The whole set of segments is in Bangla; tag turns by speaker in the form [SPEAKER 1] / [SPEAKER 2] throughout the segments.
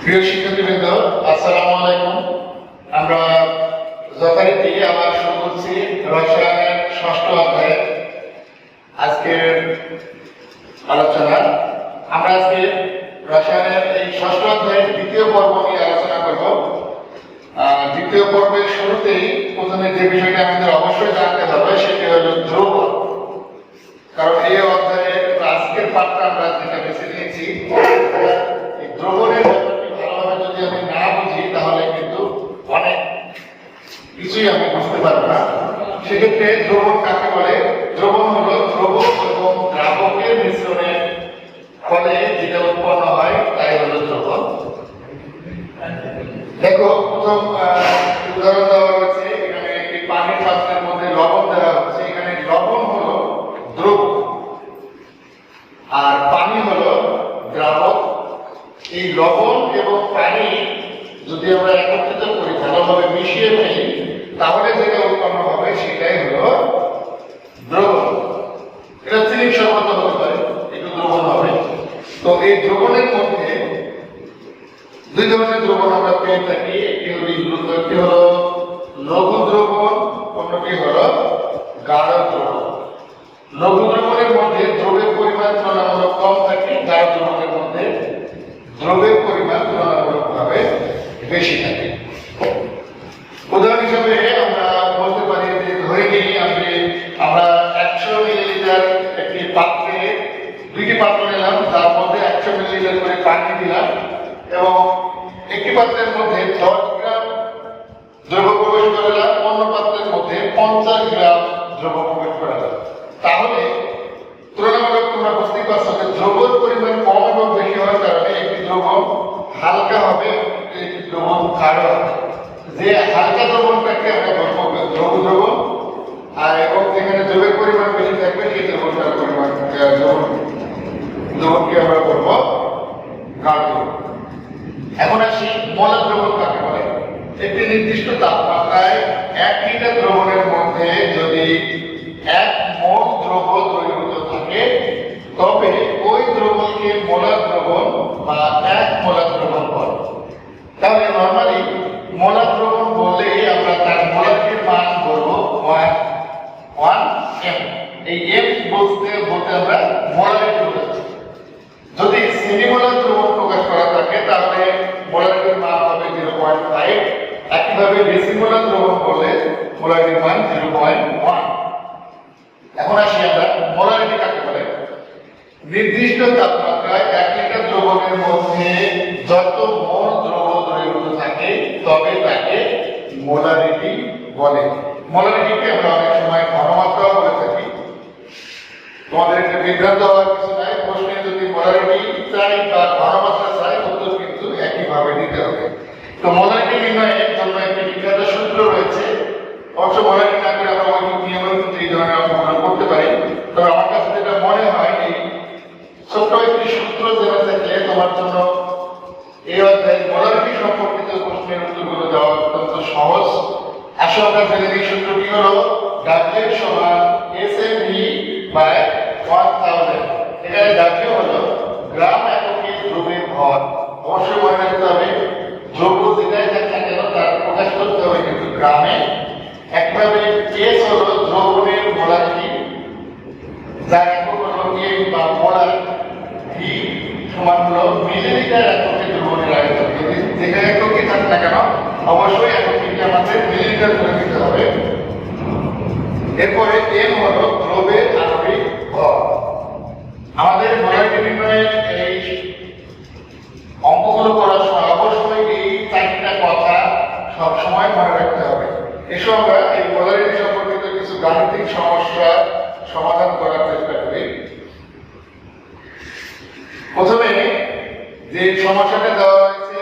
[SPEAKER 1] প্রিয় শিক্ষার্থীবৃন্দ, আসসালামু আলাইকুম। আমরা যথারীতি আবার শুরু করছি রসায়নের ষষ্ঠ অধ্যায় আজকের আলোচনা। আমরা আজকে রসায়নের এই ষষ্ঠ অধ্যায়ের দ্বিতীয় পর্ব নিয়ে আলোচনা করব। দ্বিতীয় পর্বের শুরুতেই প্রথমে যে বিষয়টা আমাদের অবশ্যই জানতে হবে সেটি হলো দ্রবণ। কারণ এই অধ্যায়ে আজকের পাঠটা আমরা যেটা বেছে নিয়েছি, এই দ্রবণের ব্যাপারটি ভালোভাবে যদি আমি না বুঝি তাহলে কিন্তু অনেক কিছুই আমি বুঝতে পারবো না। সেক্ষেত্রে দ্রবণ কাকে বলে? দ্রবণ হলো দ্রবক এবং দ্রাবকের মিশ্রণের ফলে যেটা উৎপন্ন হয় তাই হলো দ্রবণ। দেখো, প্রথম উদাহরণ দেওয়া হচ্ছে, এখানে একটি পানির পাত্রের মধ্যে লবণ দেওয়া হচ্ছে। এখানে লবণ হলো দ্রবক আর পানি হলো দ্রাবক। এই লবণ এবং পানি যদি আমরা একত্রিত করি, ভালোভাবে মিশিয়ে ফেলি, তাহলে যেটা উৎপন্ন হবে সেটাই হলো দ্রবণ। এটা চিনির শরবত হতে পারে, একটু দ্রবণ হবে। তো এই দ্রবণের মধ্যে দুই ধরনের দ্রবণ আমরা পেয়ে থাকি। একটি হলো লঘু দ্রবণ, অন্যটি হলো গাঢ় দ্রবণ। লঘু দ্রবণের মধ্যে দ্রবের পরিমাণ তুলনামূলক কম থাকে, গাঢ় দ্রবণের মধ্যে দ্রবের পরিমাণ তুলনামূলকভাবে বেশি থাকে। উদাহরণ হিসাবে আমরা বলতে পারি যে, ধরে নিই আমরা 100 মিলিলিটার একটি পাত্রে, দুইটি পাত্র নিলাম, তার মধ্যে 100 মিলিলিটার করে পানি দিলাম এবং একটি পাত্রের মধ্যে 10 গ্রাম দ্রব্য প্রবেশ করালাম, অন্য পাত্রের মধ্যে 50 গ্রাম দ্রব্য প্রবেশ করালাম। তাহলে তুলনামূলক তোমরা বুঝতেই পারছো যে দ্রব্যের পরিমাণ কম এবং বেশি হওয়ার কারণে একটি দ্রব্য হালকা হবে, একটি দ্রব্য গাঢ় হবে। যে হালকা দ্রবণটাকে আমরা বলবো লঘু দ্রবণ, আর এবং যেখানে দ্রব্যের পরিমাণ বেশি থাকবে সেই দ্রবণটার পরিমাণ দ্রবণকে আমরা বলবো গাঢ় দ্রবণ। এখন আসি মৌল দ্রবণ কাকে বলে। একটি নির্দিষ্ট তাপমাত্রায় 1 লিটার দ্রবণের মধ্যে যদি 1 মোল দ্রব্য দ্রবীভূত থাকে, তবে ওই দ্রবণকে মোলার দ্রবণ বা 1 মোলার দ্রবণ বলে। তাহলে নরমালি মোলার দ্রবণ বললে আমরা তার মোলারিটির মান বলবো 1 m। এই m বলতে আমরা মোলারিটি বলছি। যদি সেমিমোলার দ্রবণ প্রকাশ করা থাকে তাহলে মোলারিটির মান হবে 0.5। একইভাবে ডেসিমোলার দ্রবণ বললে মোলারিটির মান 0.1। এখন আসি আমরা মোলারিটি কাকে বলে। নির্দিষ্ট তাপমাত্রায় 1 লিটার দ্রবণের মধ্যে যত মোল দ্রব্য দ্রবীভূত থাকে তবে তাকে মোলারিটি বলে। মোলারিটিকে আমরা অনেক সময় ঘনমাত্রাও বলে থাকি। তোমাদের একটা বিভ্রান্ত হওয়ার কিছু নাই। প্রশ্নে যদি মোলারিটি চাই বা ঘনমাত্রা চাই, উত্তর কিন্তু একইভাবে দিতে হবে। তো মোলারিটি নির্ণয়ের জন্য একটি বিখ্যাত সূত্র রয়েছে। অবশ্য মোলারিটি না করে আমরা ঐকিক নিয়মের ক্ষেত্রে এই ধরনের অঙ্কগুলো করতে পারি। তবে আমার কাছে যেটা মনে হয়, এই ছোট্ট একটি সূত্র জেনে থাকলে তোমার জন্য এই অধ্যায়ে মোলারিটি সম্পর্কিত প্রশ্নের উত্তরগুলো দেওয়া অত্যন্ত সহজ। আসলে আমরা জেনে নিই সূত্রটি হলো W সমান SMV/1000। এখানে W হলো গ্রাম এককে দ্রব্যের ভর। অবশ্যই মনে রাখতে হবে, দ্রব্য যেটাই থাক না কেন তার প্রকাশ করতে হবে কিন্তু গ্রামে। একভাবে S হলো দ্রবণের মোলারিটি, যার একক হলো m বা মোলার। V সমান হলো মিলিলিটার এককে দ্রবণের আয়তন। যেখানে এককে থাক না কেন অবশ্যই এককে আমাদের মিলিলিটার করে দিতে হবে। এরপরে m হলো দ্রব্যের আণবিক ভর। আমাদের মোলারিটি নির্ণয়ের এই অঙ্কগুলো করার সময় অবশ্যই এই 4টা কথা সব সময় মনে রাখতে হবে। এসব আমরা এই মোলারিটি সম্পর্কিত কিছু গাণিতিক সমস্যা সমাধান করার চেষ্টা করি। প্রথমে যে সমস্যাটা দেওয়া হয়েছে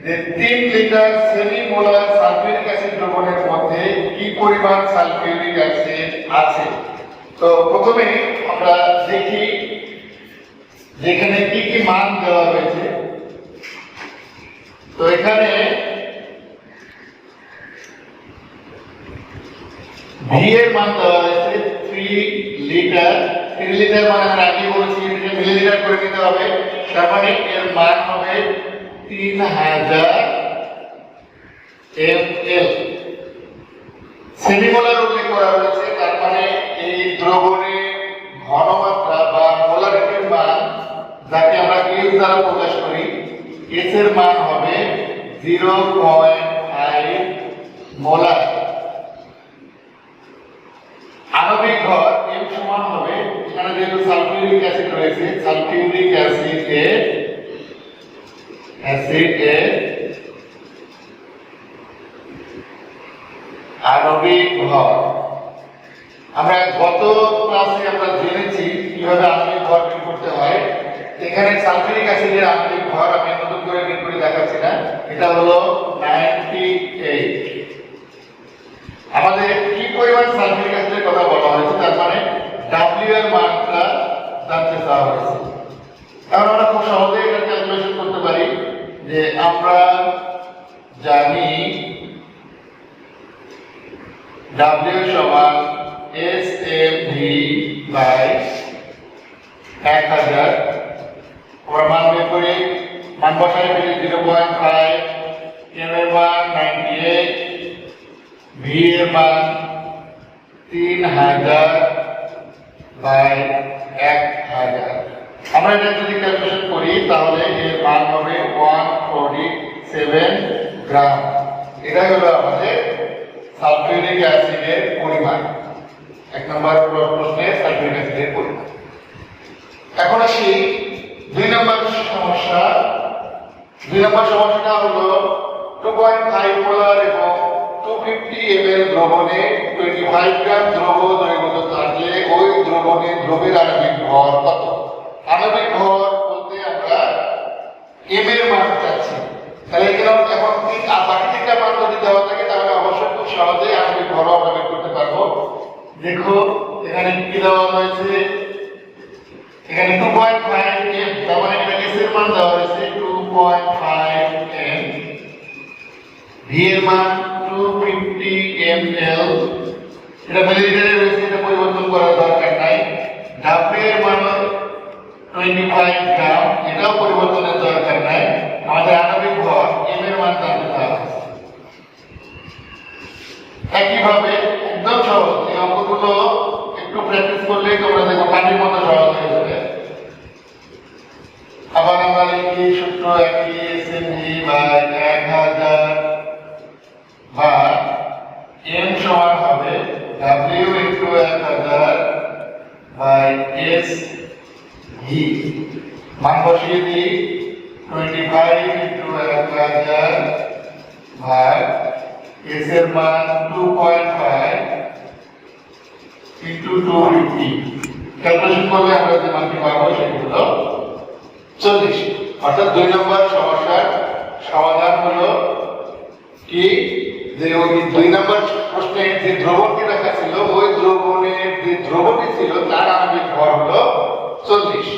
[SPEAKER 1] যে 3 লিটার সেমিমোলার সালফিউরিক অ্যাসিড দ্রবণের মধ্যে কি পরিমাণ সালফিউরিক অ্যাসিড আছে। তো প্রথমে আমরা দেখি যেখানে কি কি মান দেওয়া হয়েছে। তো এখানে V এর মান দেওয়া হয়েছে 3 লিটার। 3 লিটার মানে আমরা আগে বলেছি মিলিলিটার করে নিতে হবে। তার মানে এর মান হবে 3000 ml। সেমিমোলার উল্লেখ করা হয়েছে, তার মানে এই দ্রবণের ঘনমাত্রা বা মোলারিটির মান, যাকে আমরা এস দ্বারা প্রকাশ করি, এস এর মান হবে 0.5 মোলার। আণবিক ভর m সমান হবে, এখানে যেহেতু সালফিউরিক অ্যাসিড রয়েছে, সালফিউরিক অ্যাসিডের আণবিক ভর। আমরা গত ক্লাসে আমরা জেনেছি কিভাবে আণবিক ভর বের করতে হয়। এখানে সালফিউরিক অ্যাসিডের আণবিক ভর আমি নতুন করে বের করে দেখাচ্ছি না, এটা হলো 98। আমাদের কি পরিমাণ সালফিউরিক অ্যাসিডের কথা বলা হয়েছে, তার মানে W এর মানটা জানতে চাওয়া হয়েছে। কারণ আমরা খুব সহজেই এটা ক্যালকুলেশন করতে পারি যে আমরা জানি W সমান SmV বাই 1000। আমরা মান বের করি, মান বসাই ফেলি 0.5, m এর মান 98, v এর মান 3000 বাই 1000। আমরা এটা যদি ক্যালকুলেশন করি তাহলে এর মান হবে 147 গ্রাম। এটাই হলো আমাদের সালফিউরিক অ্যাসিডের পরিমাণ। এক নম্বর প্রশ্নে সালফিউরিক অ্যাসিডের পরিমাণ। এখন আসি 2 নম্বর সমস্যা। 2 নম্বর সমস্যাটা হলো 2.5 মোলার এবং 250 ml দ্রবণে 25 গ্রাম দ্রব দ্রবীভূত থাকলে ওই দ্রবের আণবিক ভর কত? আণবিক ভর বলতে আমরা m এর মান চাচ্ছি, তাহলে এখানে এখন বাকি তিনটা মান যদি দেওয়া থাকে তাহলে অবশ্যই খুব সহজেই আণবিক ভর আমরা বের করতে পারবো। দেখো এখানে কি দেওয়া হয়েছে, এখানে 2.5 m, তার মানে এটা s এর মান দেওয়া হয়েছে 2.5 m, v এর মান 250 ml, এটা মিলিলিটারে রয়েছে, এটা পরিবর্তন করার দরকার নাই। w এর মান 25 গ্রাম, এটাও পরিবর্তনের দরকার নাই। আমাদের আণবিক ভর m এর মান জানতে হবে। একইভাবে একদম সহজ, এই অঙ্কগুলো একটু প্র্যাকটিস করলেই তোমরা দেখো পানির মতো সহজ হয়ে যাবে। আবার আমরা লিখি সূত্র একই, SmV বাই 1000 বা m সমান হবে W ইনটু 1000 বাই SV। মান বসিয়ে দিই 25 ইনটু 1000 ভাগ s এর মান 2.5 ইনটু 250। ক্যালকুলেশন করলে আমরা যে মানটি পাবো সেটি হলো 40। অর্থাৎ 2 নম্বর সমস্যার সমাধান হলো কি, যে ওই 2 নম্বর প্রশ্নে যে দ্রবণটি রাখা ছিল ওই দ্রবণের যে দ্রবণটি ছিল তার আণবিক ভর হলো 40।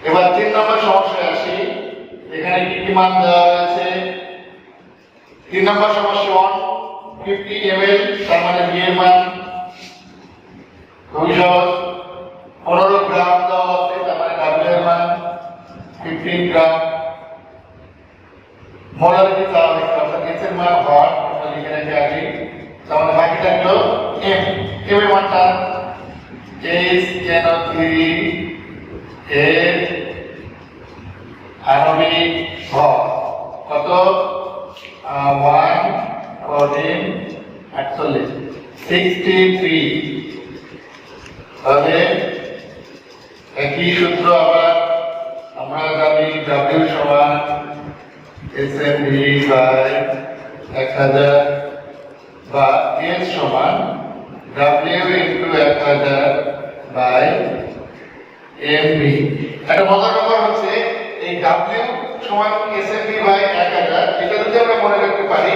[SPEAKER 1] এবার 3 নম্বর সমস্যায় আসি। এখানে কি কি মান দেওয়া হয়েছে? 3 নম্বর সমস্যা 150 ml, তার মানে v এর মান 15 গ্রাম দেওয়া আছে, তার মানে w এর মান 15 গ্রাম। মোলারিটি দেওয়া হয়েছে, অর্থাৎ s এর মান ভর আমরা লিখে রাখি আগে, তার মানে বাকি থাকলো m। m এর মানটা HNO3 এর আণবিক ভর কত? 63। তাহলে একই সূত্র আবার আমরা জানি W সমান SmV বাই 1000 বা S সমান W ইনটু 1000 বাই MV। একটা মজার ব্যাপার হচ্ছে এই W সমান SmV বাই 1000, এটা যদি আমরা মনে রাখতে পারি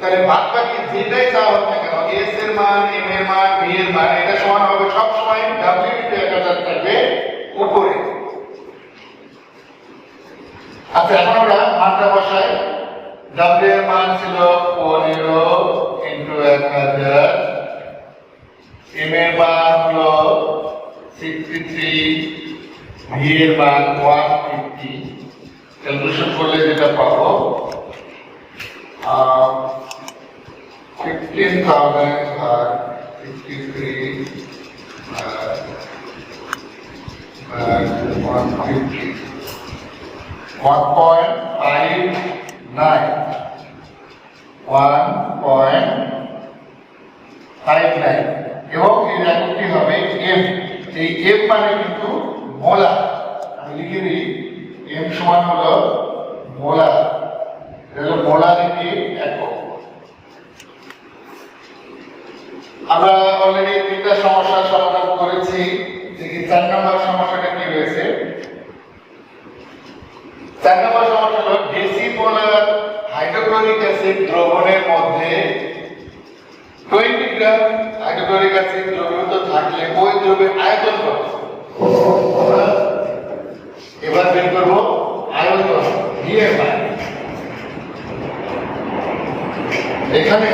[SPEAKER 1] তাহলে বাকি যেটাই চাওয়া হোক না কেন, S এর মান, M এর মান, V এর মান, এটা সমান হবে সব সময় W ইনটু 1000 থাকবে উপরে। আচ্ছা, এখন আমরা মানটা বসাই। W এর মান ছিল 15 ইনটু 1000, M এর মান হলো 63, V এর মান 150। ক্যালকুলেশন করলে যেটা পাবো 15,000 আর 53 আর 150 1.59 এবং এর একটি হবে এম। এই এম মানে কিন্তু মোলার। আমি লিখে দিই এম সমান হলো মোলার। এটা মোলার একটি একক। আমরা অলরেডি তিনটা সমস্যার সমাধান করেছি। দেখি 4 নম্বর সমস্যাটা কি রয়েছে। 4 নম্বর সমস্যা হলো ডেসিমোলার হাইড্রোক্লোরিক অ্যাসিড দ্রবণের মধ্যে 20 গ্রাম হাইড্রোক্লোরিক অ্যাসিড দ্রবীভূত থাকলে ওই দ্রব্যের আয়তন কত? এবার বের করব আয়তন ভি এর মান। এখানে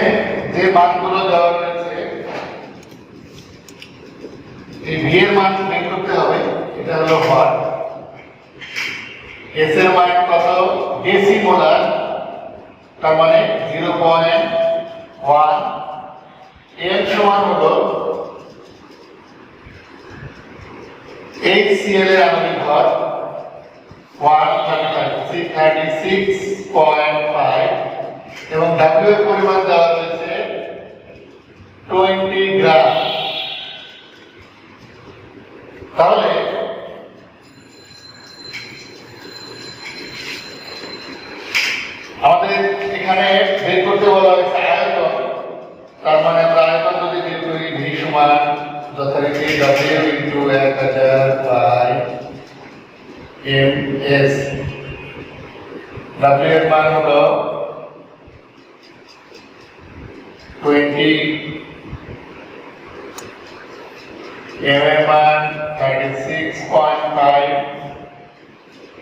[SPEAKER 1] যে মানগুলো দেওয়া রয়েছে এই ভি এর মান বের করতে হবে। এটা হলো ওয়াট। এস এর মান কত? ডেসিমোলার, তার মানে 0.1। এর সমান হলো HCl এর আণবিক ভর 136.5 এবং W এর পরিমাণ দেওয়া রয়েছে 20 গ্রাম। তাহলে আমাদের এখানে বের করতে বলা হয়েছে আয়তন। তার মানে আমরা আয়তন যদি বের করি ভি সমান যথারীতি W into 1000 by MS। W এর মান হলো 20, M এর মান 36.5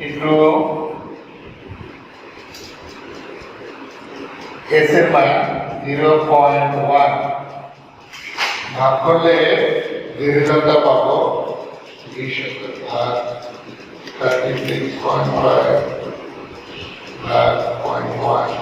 [SPEAKER 1] ইন্টু S এর মান 0.1 ভাগ করলে যে রেজাল্টটা পাবো 20 ভাগ 36.5 ভাগ 0.1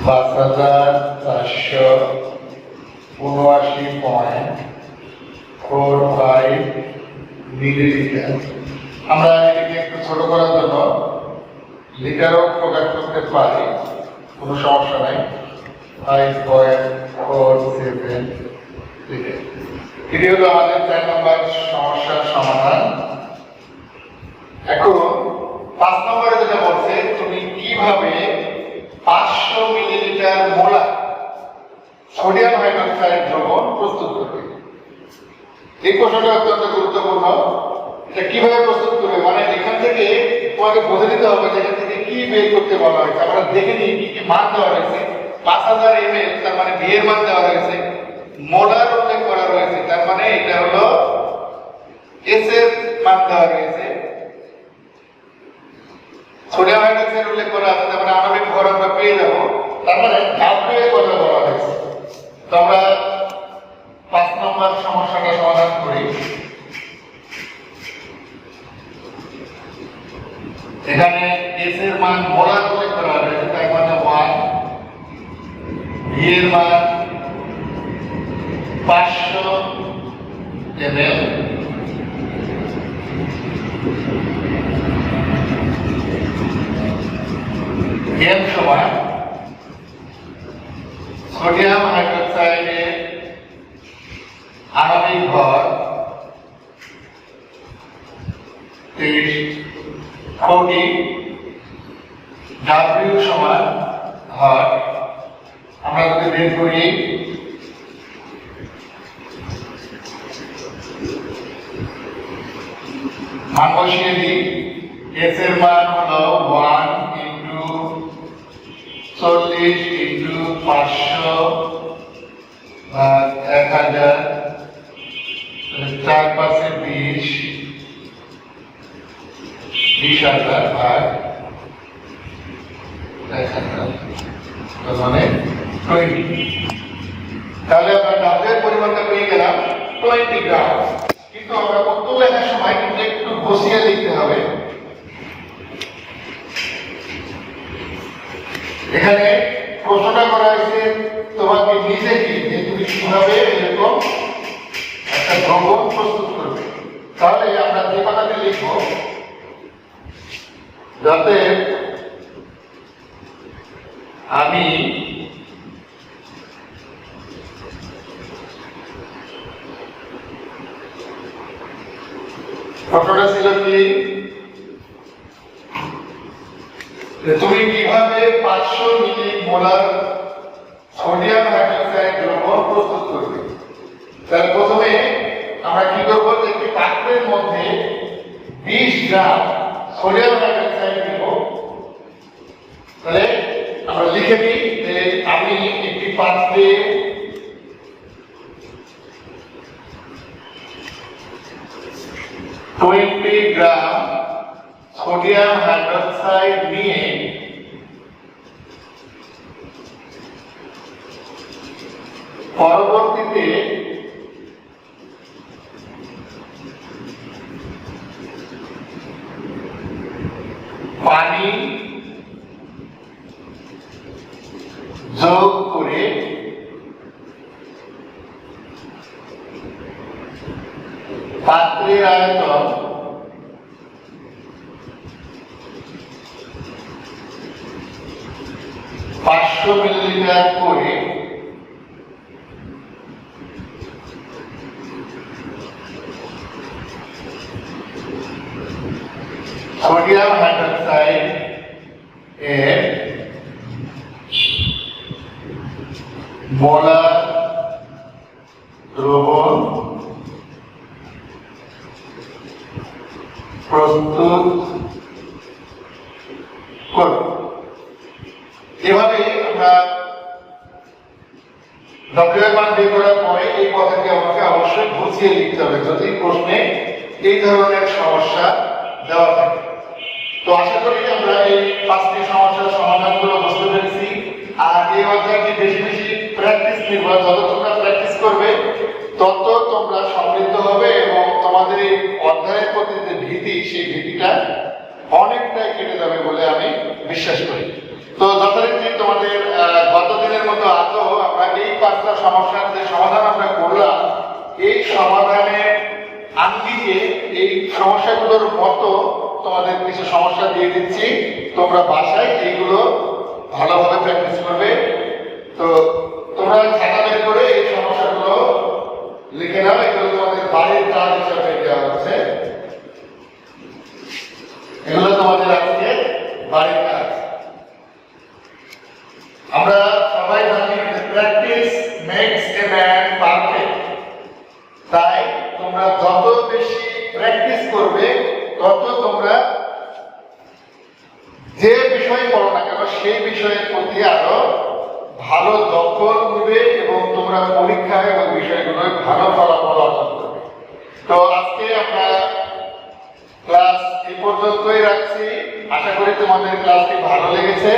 [SPEAKER 1] 5479.45 মিলিলিটার। আমরা এটাকে একটু ছোট করার জন্য লিটারও প্রকাশ করতে পারি, কোনো সমস্যা নাই। 5.47 লিটার। এটি হলো আমাদের 4 নম্বর সমস্যার সমাধান। এখন 5 নম্বরে যেটা বলছে তুমি কিভাবে 500 মিলিলিটার মোলার সোডিয়াম হাইড্রোক্সাইড দ্রবণ প্রস্তুত করবে। এই প্রশ্নটা অত্যন্ত গুরুত্বপূর্ণ। এটা কিভাবে প্রস্তুত করবে মানে এখান থেকে তোমাকে বুঝে নিতে হবে যে এখান থেকে কি বের করতে বলা হয়েছে। আমরা দেখে নিই কি কি মান দেওয়া রয়েছে। 5000 ml, তার মানে ভি এর মান দেওয়া রয়েছে, মোলার উল্লেখ করা রয়েছে, তার মানে এটা হলো এস এর মান দেওয়া রয়েছে, সোডিয়াম হাইড্রোক্সাইড উল্লেখ করা আছে, তার মানে আণবিক ভর আমরা পেয়ে যাবো। তার মানে ডাব্লিউ এর কথা বলা হয়েছে। তো আমরা 5 নম্বর সমস্যাটা সমাধান করি। এখানে এস এর মান মোলার উল্লেখ করা হয়েছে, তার মানে 1, ভি এর মান 500 ml, এম সমান সোডিয়াম হাইড্রোক্সাইডের আণবিক ভর 40, W সমান ভর। আমরা যদি বের করি মান বসিয়ে দিই। এস এর মান হলো 1 ইন্টু 40 ইন্টু 500 ভাগ 1000, 4 20, 20,000 ভাগ 1,000 মানে 20। তাহলে আমরা ডাবের পরিমাণটা পেয়ে গেলাম 20 গ্রাম। কিন্তু আমরা উত্তর লেখার সময় কিন্তু একটু বসিয়ে লিখতে হবে। এখানে প্রশ্নটা করা হয়েছে তোমাকে নিজেকে যে তুমি কিভাবে এরকম একটা দ্রবণ প্রস্তুত করবে। তাহলে আমরা যে কথাটি লিখব, যাতে আমি প্রশ্নটা ছিল কি, তুমি কিভাবে 500 মিলিমোলার সোডিয়াম হাইড্রোক্সাইড দ্রবণ প্রস্তুত করবে। তাহলে প্রথমে আমরা কি করবো, একটি পাত্রের মধ্যে 20 গ্রাম সোডিয়াম হাইড্রোক্সাইড দেব। তাহলে আমরা লিখে দিই যে আমি একটি পাত্রে 20 গ্রাম সোডিয়াম হাইড্রোক্সাইড নিয়ে পরবর্তীতে পানি যোগ করে পাত্রের আয়তন 500 মিলিলিটার করে সোডিয়াম হাইড্রোক্সাইড এর মোলার দ্রবণ প্রস্তুত করব। এভাবে আমরা ডক্টরের মান বের করার পরে এই কথাটি আমাকে অবশ্যই বুঝিয়ে লিখতে হবে যদি প্রশ্নে এই ধরনের সমস্যা দেওয়া থাকে। তো আশা করি আমরা এই 5টি সমস্যার সমাধানগুলো বুঝতে পেরেছি। আর এই অধ্যায়টি বেশি বেশি প্র্যাকটিস নির্ভর, যত তোমরা প্র্যাকটিস করবে তত তোমরা সমৃদ্ধ হবে এবং তোমাদের এই অধ্যায়ের প্রতি যে ভীতি, সেই ভীতিটা অনেকটাই কেটে যাবে বলে আমি বিশ্বাস করি। তো যথারীতি তোমাদের গত দিনের মতো আজও আমরা এই 5টা সমস্যার যে সমাধান আমরা করলাম, এই সমাধানের আঙ্গিকে এই সমস্যাগুলোর মতো তোমাদের কিছু সমস্যা দিয়ে দিচ্ছি। তোমরা বাসায় এইগুলো ভালোভাবে প্র্যাকটিস করবে। তো তোমরা খাতা বের করে এই সমস্যাগুলো লিখে নাও। এগুলো তোমাদের বাড়ির কাজ হিসাবে দেওয়া হচ্ছে। এগুলো তোমাদের আজকে বাড়ির কাজ। আমরা সবাই জানি practice makes a man perfect. তাই তোমরা যত বেশি প্র্যাকটিস করবে তত তোমরা যে বিষয় পড়ো না কেন সেই বিষয়ের প্রতি আরো ভালো দখল নেবে এবং তোমরা পরীক্ষায় ওই বিষয়গুলোর ভালো ফলাফল অর্জন করবে। তো আজকে আমরা ক্লাস এই পর্যন্তই রাখছি। আশা করি তোমাদের ক্লাসটি ভালো লেগেছে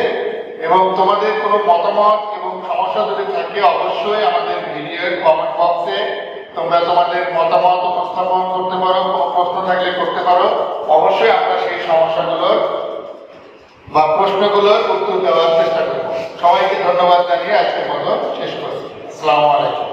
[SPEAKER 1] এবং তোমাদের কোনো মতামত এবং সমস্যা যদি থাকে অবশ্যই আমাদের ভিডিওর কমেন্ট বক্সে তোমরা তোমাদের মতামত উপস্থাপন করতে পারো। কোনো প্রশ্ন থাকলে করতে পারো। অবশ্যই আমরা সেই সমস্যাগুলোর বা প্রশ্নগুলোর উত্তর দেওয়ার চেষ্টা করব। সবাইকে ধন্যবাদ জানিয়ে আজকের মতো শেষ করছি। আসসালামু আলাইকুম।